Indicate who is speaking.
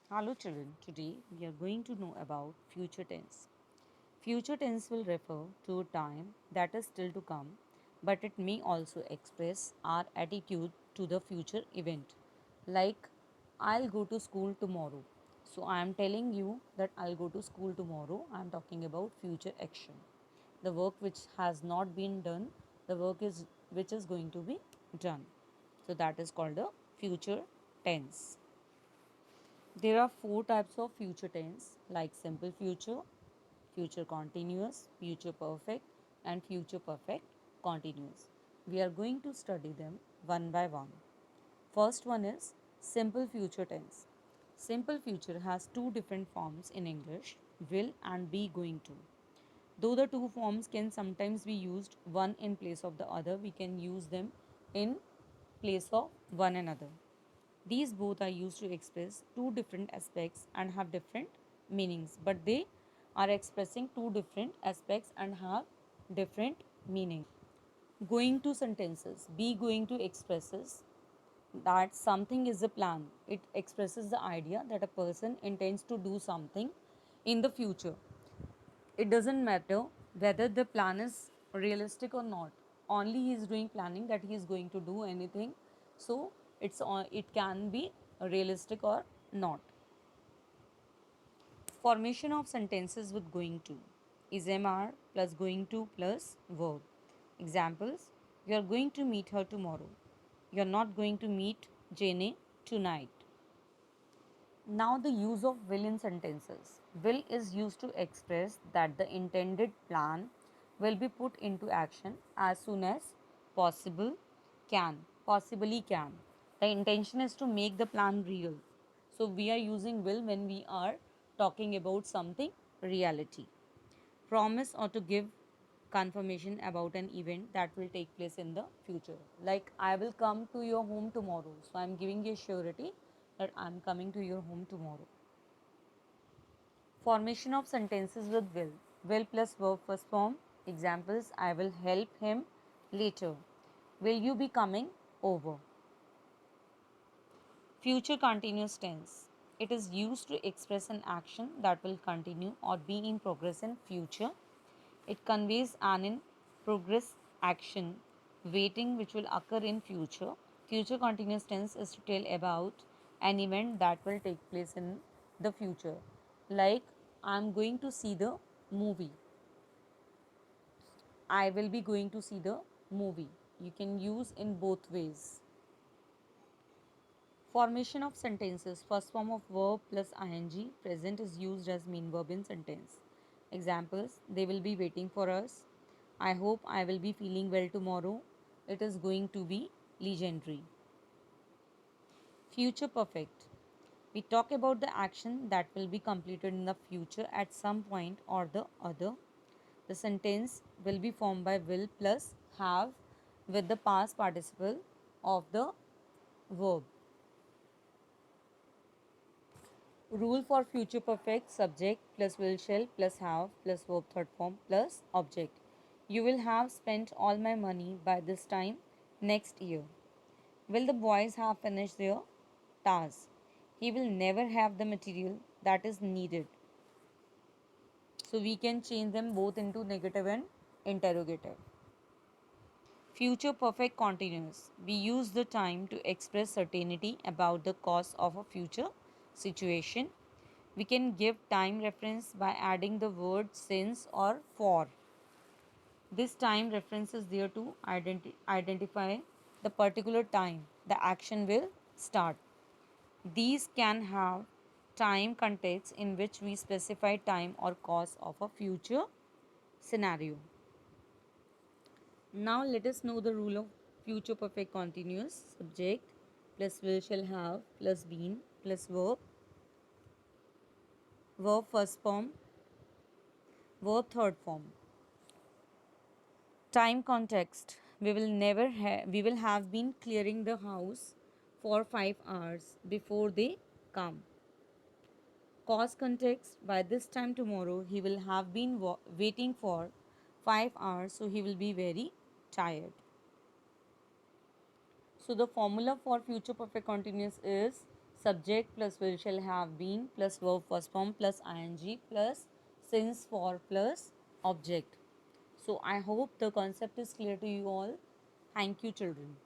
Speaker 1: Hello children, today we are going to know about future tense. Future tense will refer to a time that is still to come, but it may also express our attitude to the future event. Like, I'll go to school tomorrow. So, I am telling you that I'll go to school tomorrow. I am talking about future action. The work which has not been done, the work is which is going to be done. So, that is called the future tense. There are four types of future tense like simple future, future continuous, future perfect, and future perfect continuous. We are going to study them one by one. First one is simple future tense. Simple future has two different forms in English, will and be going to. Though the two forms can sometimes be used one in place of the other, we can use them in place of one another. These both are used to express two different aspects and have different meanings, but they are expressing two different aspects and have different meanings. Going to sentences. Be going to expresses that something is a plan. It expresses the idea that a person intends to do something in the future. It doesn't matter whether the plan is realistic or not. Only he is doing planning that he is going to do anything. So it can be realistic or not. Formation of sentences with going to is MR plus going to plus verb. Examples: you are going to meet her tomorrow. You are not going to meet Jane tonight. Now, the use of will in sentences. Will is used to express that the intended plan will be put into action as soon as possible possibly can. The intention is to make the plan real. So, we are using will when we are talking about something reality. Promise or to give confirmation about an event that will take place in the future. Like, I will come to your home tomorrow. So, I am giving you surety that I am coming to your home tomorrow. Formation of sentences with will. Will plus verb first form. Examples: I will help him later. Will you be coming over? Future continuous tense. It is used to express an action that will continue or be in progress in future. It conveys an in progress action waiting which will occur in future. Future continuous tense is to tell about an event that will take place in the future. Like, I am going to see the movie. I will be going to see the movie. You can use in both ways. Formation of sentences. First form of verb plus ing. Present is used as main verb in sentence. Examples: they will be waiting for us. I hope I will be feeling well tomorrow. It is going to be legendary. Future perfect. We talk about the action that will be completed in the future at some point or the other. The sentence will be formed by will plus have with the past participle of the verb. Rule for future perfect: subject plus will shall plus have plus verb third form plus object. You will have spent all my money by this time next year. Will the boys have finished their task? He will never have the material that is needed. So we can change them both into negative and interrogative. Future perfect continuous. We use the time to express certainty about the cause of a future situation. We can give time reference by adding the word since or for. This time reference is there to identify the particular time the action will start. These can have time contexts in which we specify time or cause of a future scenario. Now let us know the rule of future perfect continuous. Subject plus will shall have plus been plus verb first form, verb third form. Time context. We will have been clearing the house for 5 hours before they come. Cause context. By this time tomorrow he will have been waiting for 5 hours, so he will be very tired. So the formula for future perfect continuous is subject plus will shall have been plus verb first form plus ing plus since for plus object. So I hope the concept is clear to you all. Thank you, children.